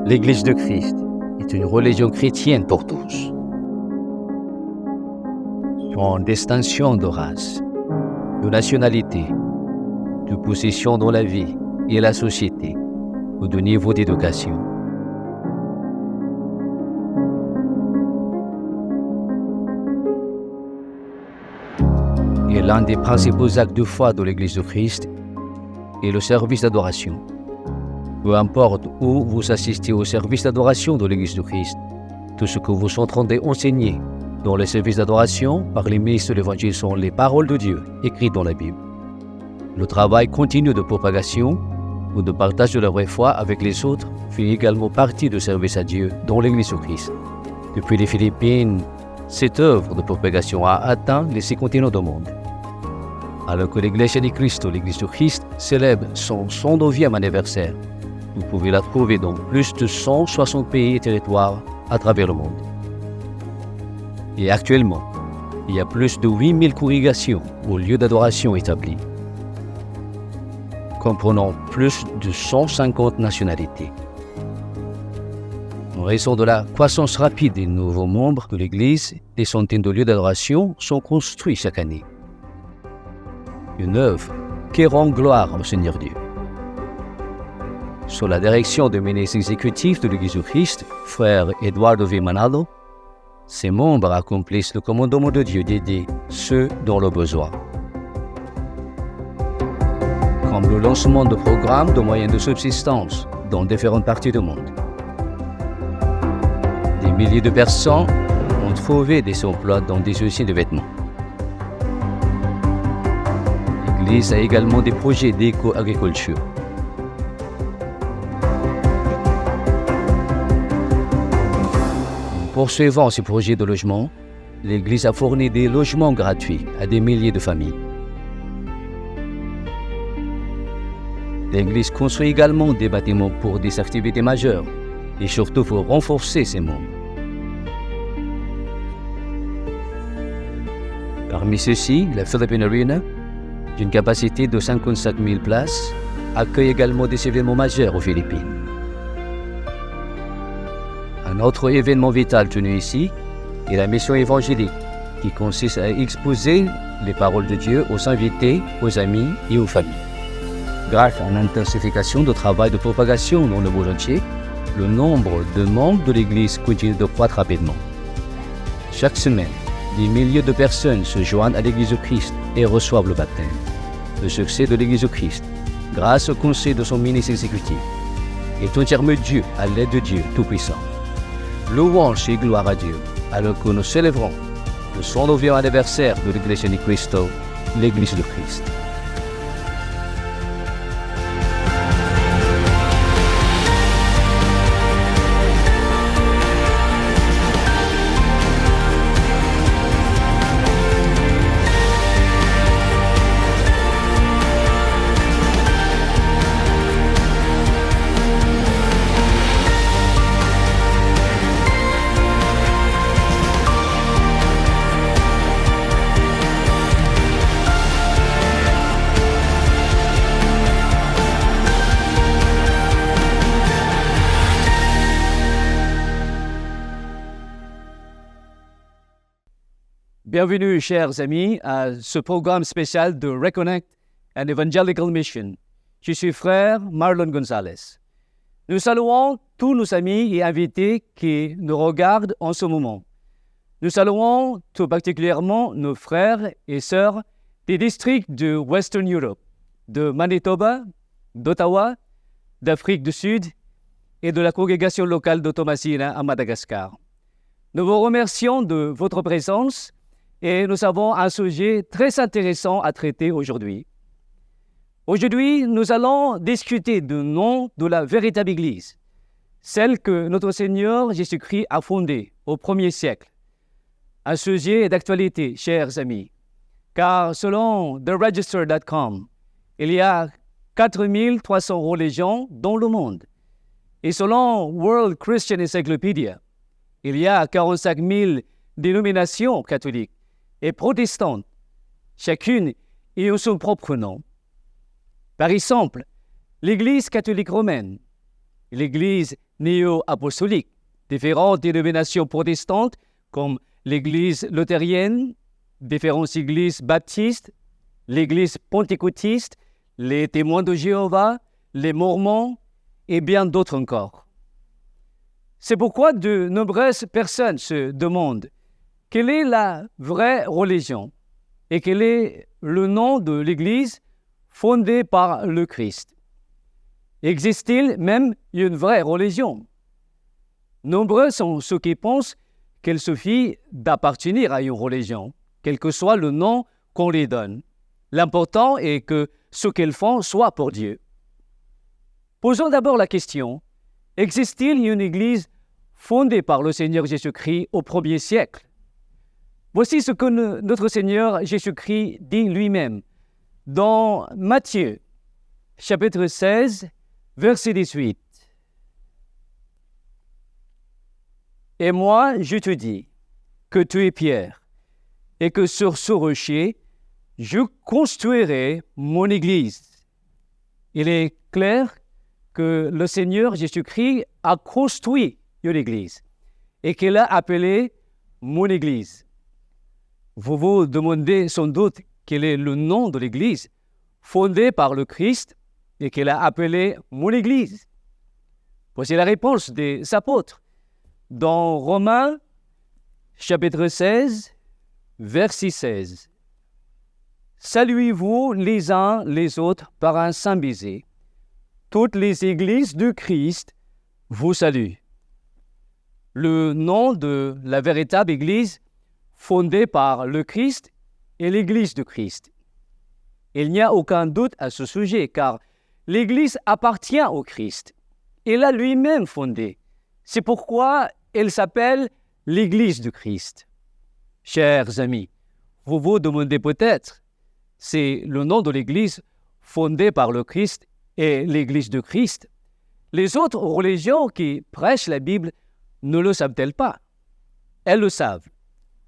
L'Église de Christ est une religion chrétienne pour tous, sans distinction de race, de nationalité, de position dans la vie et la société ou de niveau d'éducation. Et l'un des principaux actes de foi de l'Église de Christ est le service d'adoration. Peu importe où vous assistez au service d'adoration de l'Église de Christ, tout ce que vous entendez enseigner dans les services d'adoration par les ministres de l'Évangile sont les paroles de Dieu écrites dans la Bible. Le travail continu de propagation ou de partage de la vraie foi avec les autres fait également partie du service à Dieu dans l'Église de Christ. Depuis les Philippines, cette œuvre de propagation a atteint les 6 continents du monde. Alors que l'Église de Christ célèbre son 109e anniversaire, vous pouvez la trouver dans plus de 160 pays et territoires à travers le monde. Et actuellement, il y a plus de 8000 congrégations ou lieux d'adoration établis, comprenant plus de 150 nationalités. En raison de la croissance rapide des nouveaux membres de l'Église, des centaines de lieux d'adoration sont construits chaque année. Une œuvre qui rend gloire au Seigneur Dieu. Sous la direction du ministre exécutif de l'Église du Christ, frère Eduardo V. Manalo, ses membres accomplissent le commandement de Dieu d'aider ceux dont le besoin. Comme le lancement de programmes de moyens de subsistance dans différentes parties du monde. Des milliers de personnes ont trouvé des emplois dans des usines de vêtements. L'Église a également des projets d'éco-agriculture. En poursuivant ces projets de logement, l'Église a fourni des logements gratuits à des milliers de familles. L'Église construit également des bâtiments pour des activités majeures et surtout pour renforcer ses membres. Parmi ceux-ci, la Philippine Arena, d'une capacité de 55 000 places, accueille également des événements majeurs aux Philippines. Un autre événement vital tenu ici est la mission évangélique, qui consiste à exposer les paroles de Dieu aux invités, aux amis et aux familles. Grâce à l'intensification du travail de propagation dans le monde entier, le nombre de membres de l'Église continue de croître rapidement. Chaque semaine, des milliers de personnes se joignent à l'Église de Christ et reçoivent le baptême. Le succès de l'Église de Christ, grâce au conseil de son ministre exécutif, est entièrement dû à l'aide de Dieu Tout-Puissant. Louange et gloire à Dieu, alors que nous célébrons le 109e anniversaire de l'Église de Christ, l'Église de Christ. Bienvenue, chers amis, à ce programme spécial de Reconnect and Evangelical Mission. Je suis frère Marlon Gonzalez. Nous saluons tous nos amis et invités qui nous regardent en ce moment. Nous saluons tout particulièrement nos frères et sœurs des districts de Western Europe, de Manitoba, d'Ottawa, d'Afrique du Sud et de la congrégation locale de Thomasina à Madagascar. Nous vous remercions de votre présence et nous avons un sujet très intéressant à traiter aujourd'hui. Aujourd'hui, nous allons discuter du nom de la véritable Église, celle que notre Seigneur Jésus-Christ a fondée au 1er siècle. Un sujet d'actualité, chers amis, car selon TheRegister.com, il y a 4300 religions dans le monde. Et selon World Christian Encyclopedia, il y a 45 000 dénominations catholiques et protestantes, chacune ayant son propre nom. Par exemple, l'Église catholique romaine, l'Église néo-apostolique. Différentes dénominations protestantes comme l'Église luthérienne, différentes églises baptistes, l'Église pentecôtiste, les témoins de Jéhovah, les Mormons et bien d'autres encore. C'est pourquoi de nombreuses personnes se demandent quelle est la vraie religion et quel est le nom de l'Église fondée par le Christ. Existe-t-il même une vraie religion? Nombreux sont ceux qui pensent qu'il suffit d'appartenir à une religion, quel que soit le nom qu'on lui donne. L'important est que ce qu'ils font soit pour Dieu. Posons d'abord la question, existe-t-il une Église fondée par le Seigneur Jésus-Christ au 1er siècle? Voici ce que notre Seigneur Jésus-Christ dit lui-même dans Matthieu, chapitre 16, verset 18. « Et moi, je te dis que tu es Pierre, et que sur ce rocher, je construirai mon Église. » Il est clair que le Seigneur Jésus-Christ a construit une Église et qu'il a appelé mon Église. Vous vous demandez sans doute quel est le nom de l'Église fondée par le Christ et qu'il a appelé mon Église. Voici la réponse des apôtres. Dans Romains, chapitre 16, verset 16. « Saluez-vous les uns les autres par un saint baiser. Toutes les églises du Christ vous saluent. » Le nom de la véritable Église fondée par le Christ est l'Église de Christ. Il n'y a aucun doute à ce sujet, car l'Église appartient au Christ. Il l'a lui-même fondée. C'est pourquoi elle s'appelle l'Église du Christ. Chers amis, vous vous demandez peut-être, c'est le nom de l'Église fondée par le Christ et l'Église de Christ. Les autres religions qui prêchent la Bible ne le savent-elles pas? Elles le savent.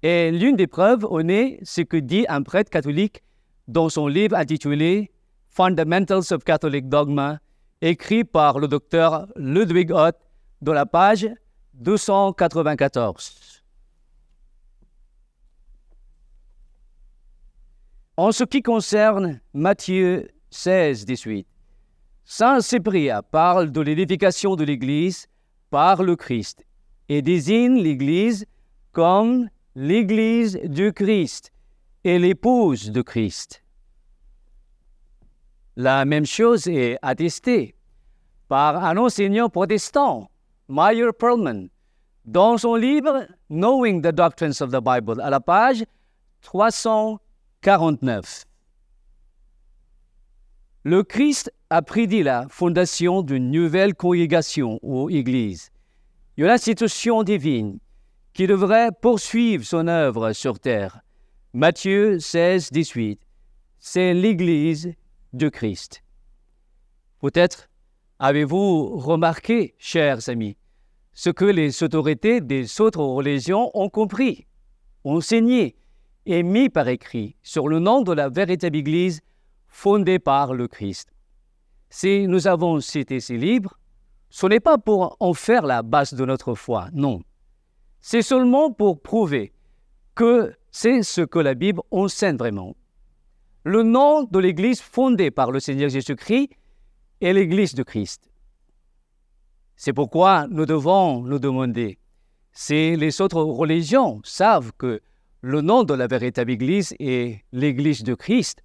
Et l'une des preuves en est ce que dit un prêtre catholique dans son livre intitulé « Fundamentals of Catholic Dogma », écrit par le docteur Ludwig Ott, dans la page 294. En ce qui concerne Matthieu 16, 18, Saint Cyprien parle de l'édification de l'Église par le Christ et désigne l'Église comme l'Église du Christ et l'épouse de Christ. La même chose est attestée par un enseignant protestant, Meyer Perlman, dans son livre « Knowing the Doctrines of the Bible » à la page 349. Le Christ a prédit la fondation d'une nouvelle congrégation ou Église, une institution divine qui devrait poursuivre son œuvre sur terre. Matthieu 16, 18. C'est l'Église de Christ. Peut-être avez-vous remarqué, chers amis, ce que les autorités des autres religions ont compris, enseigné et mis par écrit sur le nom de la véritable Église fondée par le Christ. Si nous avons cité ces livres, ce n'est pas pour en faire la base de notre foi, non. C'est seulement pour prouver que c'est ce que la Bible enseigne vraiment. Le nom de l'Église fondée par le Seigneur Jésus-Christ est l'Église de Christ. C'est pourquoi nous devons nous demander si les autres religions savent que le nom de la véritable Église est l'Église de Christ.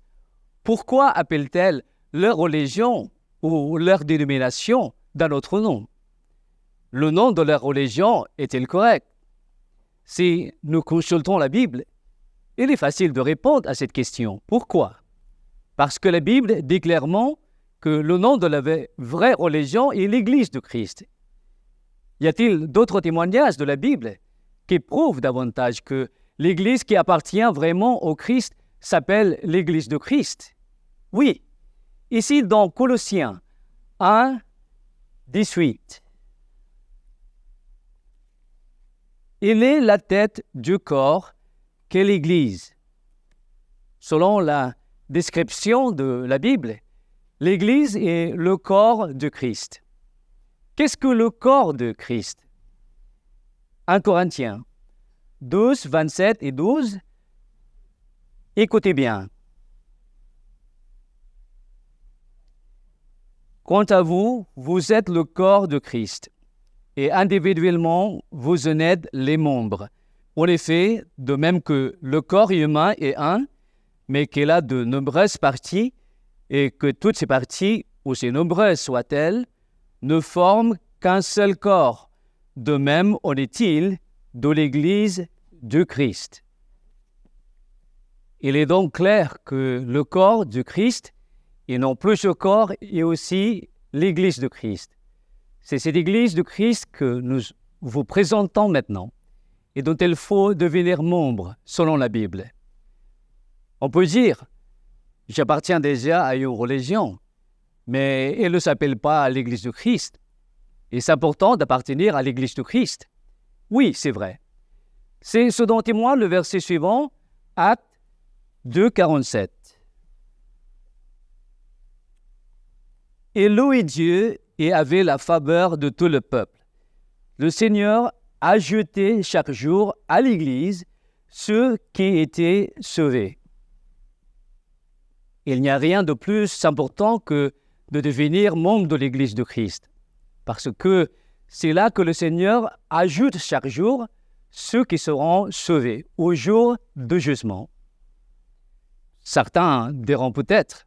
Pourquoi appellent-elles leur religion ou leur dénomination d'un autre nom? Le nom de leur religion est-il correct? Si nous consultons la Bible, il est facile de répondre à cette question. Pourquoi? Parce que la Bible dit clairement que le nom de la vraie religion est l'Église de Christ. Y a-t-il d'autres témoignages de la Bible qui prouvent davantage que l'Église qui appartient vraiment au Christ s'appelle l'Église de Christ? Oui, ici dans Colossiens 1, 18. Il est la tête du corps qu'est l'Église. Selon la description de la Bible, l'Église est le corps de Christ. Qu'est-ce que le corps de Christ? 1 Corinthiens 12, 27 et 12. Écoutez bien. Quant à vous, vous êtes le corps de Christ, et individuellement, vous en êtes les membres. En effet, de même que le corps humain est un, mais qu'il a de nombreuses parties, et que toutes ces parties, aussi nombreuses soient-elles, ne forment qu'un seul corps. De même en est-il de l'Église du Christ. Il est donc clair que le corps du Christ, et non plus ce corps, est aussi l'Église de Christ. C'est cette Église de Christ que nous vous présentons maintenant et dont il faut devenir membre selon la Bible. On peut dire, j'appartiens déjà à une religion, mais elle ne s'appelle pas l'Église de Christ. Et c'est important d'appartenir à l'Église de Christ. Oui, c'est vrai. C'est ce dont témoigne le verset suivant, Actes 2, 47. Et louait Dieu et avait la faveur de tout le peuple. Le Seigneur ajoutait chaque jour à l'Église ceux qui étaient sauvés. Il n'y a rien de plus important que de devenir membre de l'Église de Christ, parce que c'est là que le Seigneur ajoute chaque jour ceux qui seront sauvés au jour du jugement. Certains diront peut-être,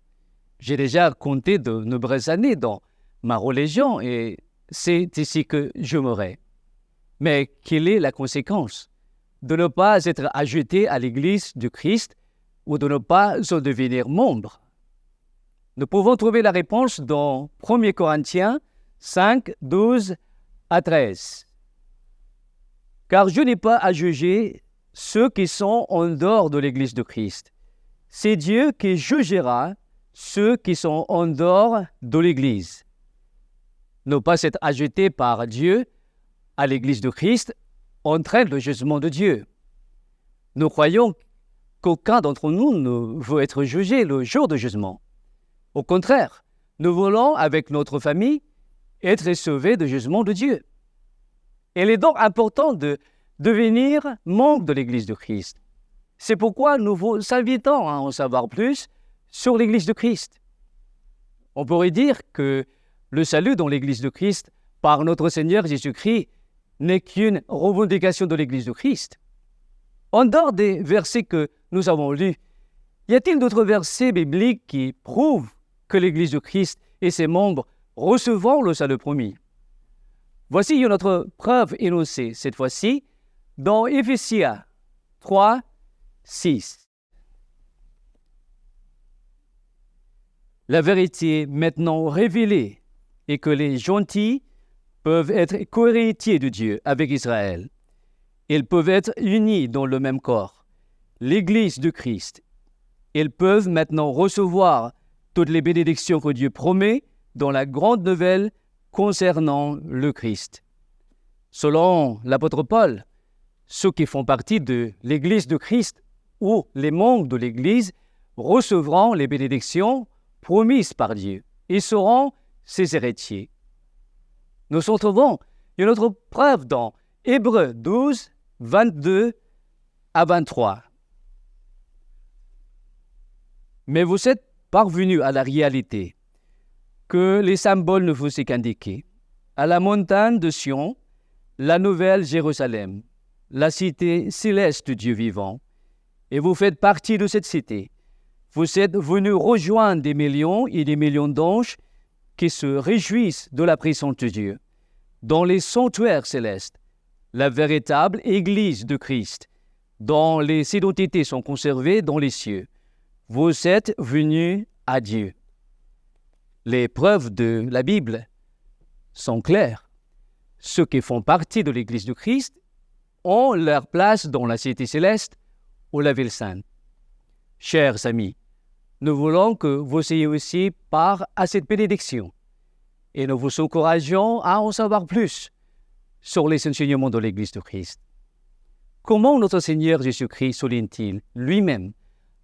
j'ai déjà compté de nombreuses années dans ma religion et c'est ici que je mourrai. Mais quelle est la conséquence de ne pas être ajouté à l'Église du Christ ou de ne pas en devenir membre? Nous pouvons trouver la réponse dans 1 Corinthiens 5, 12 à 13. Car je n'ai pas à juger ceux qui sont en dehors de l'Église de Christ. C'est Dieu qui jugera ceux qui sont en dehors de l'Église. Ne pas être ajouté par Dieu à l'Église de Christ entraîne le jugement de Dieu. Nous croyons qu'aucun d'entre nous ne veut être jugé le jour du jugement. Au contraire, nous voulons, avec notre famille, être sauvés du jugement de Dieu. Il est donc important de devenir membre de l'Église de Christ. C'est pourquoi nous vous invitons à en savoir plus sur l'Église de Christ. On pourrait dire que le salut dans l'Église de Christ par notre Seigneur Jésus-Christ n'est qu'une revendication de l'Église de Christ. En dehors des versets que nous avons lus, y a-t-il d'autres versets bibliques qui prouvent que l'Église de Christ et ses membres recevront le salut promis? Voici une autre preuve énoncée, cette fois-ci, dans Éphésiens 3, 6. La vérité maintenant révélée est que les gentils peuvent être co-héritiers de Dieu avec Israël. Ils peuvent être unis dans le même corps, l'Église de Christ. Ils peuvent maintenant recevoir toutes les bénédictions que Dieu promet dans la grande nouvelle concernant le Christ. Selon l'apôtre Paul, ceux qui font partie de l'Église de Christ ou les membres de l'Église recevront les bénédictions promises par Dieu et seront ses héritiers. Nous trouvons une autre preuve dans Hébreux 12, 22 à 23. Mais vous êtes parvenus à la réalité que les symboles ne vous est qu'indiqués. À la montagne de Sion, la nouvelle Jérusalem, la cité céleste du Dieu vivant, et vous faites partie de cette cité. Vous êtes venus rejoindre des millions et des millions d'anges qui se réjouissent de la présence de Dieu, dans les sanctuaires célestes, la véritable Église de Christ, dont les identités sont conservées dans les cieux. Vous êtes venus à Dieu. Les preuves de la Bible sont claires. Ceux qui font partie de l'Église de Christ ont leur place dans la cité céleste ou la ville sainte. Chers amis, nous voulons que vous ayez aussi part à cette bénédiction et nous vous encourageons à en savoir plus sur les enseignements de l'Église de Christ. Comment notre Seigneur Jésus-Christ souligne-t-il lui-même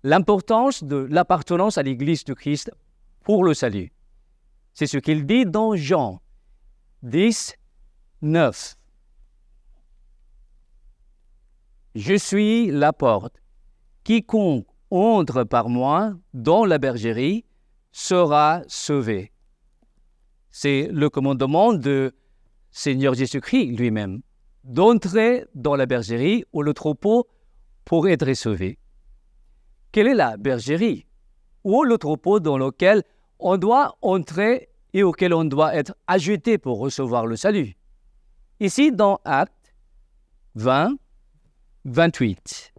l'importance de l'appartenance à l'Église de Christ pour le salut? C'est ce qu'il dit dans Jean, 10, 9. Je suis la porte. Quiconque entre par moi dans la bergerie sera sauvé. C'est le commandement de Seigneur Jésus-Christ lui-même, d'entrer dans la bergerie ou le troupeau pour être sauvé. Quelle est la bergerie ou le troupeau dans lequel on doit entrer et auquel on doit être ajouté pour recevoir le salut? Ici, dans Actes 20, 28.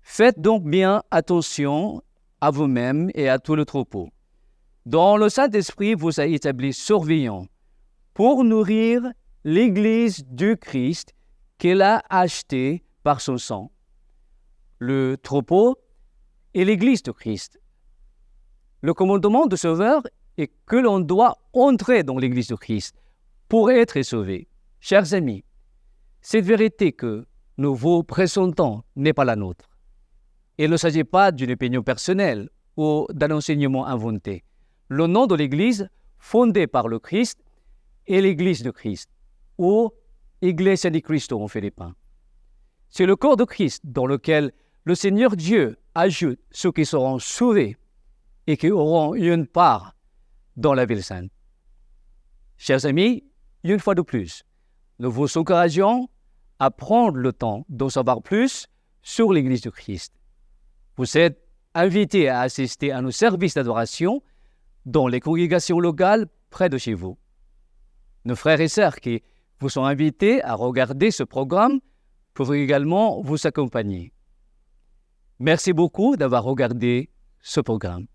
Faites donc bien attention à vous-même et à tout le troupeau, dont le Saint-Esprit vous a établi surveillant, pour nourrir l'Église du Christ qu'il a achetée par son sang. Le troupeau est l'Église de Christ. Le commandement du Sauveur est que l'on doit entrer dans l'Église de Christ pour être sauvé. Chers amis, cette vérité que nous vous présentons n'est pas la nôtre. Il ne s'agit pas d'une opinion personnelle ou d'un enseignement inventé. Le nom de l'Église fondée par le Christ est l'Église de Christ, ou Iglesia di Cristo en philippin. C'est le corps de Christ dans lequel le Seigneur Dieu ajoute ceux qui seront sauvés et qui auront une part dans la ville sainte. Chers amis, une fois de plus, nous vous encourageons à prendre le temps d'en savoir plus sur l'Église de Christ. Vous êtes invités à assister à nos services d'adoration dans les congrégations locales près de chez vous. Nos frères et sœurs qui vous sont invités à regarder ce programme peuvent également vous accompagner. Merci beaucoup d'avoir regardé ce programme.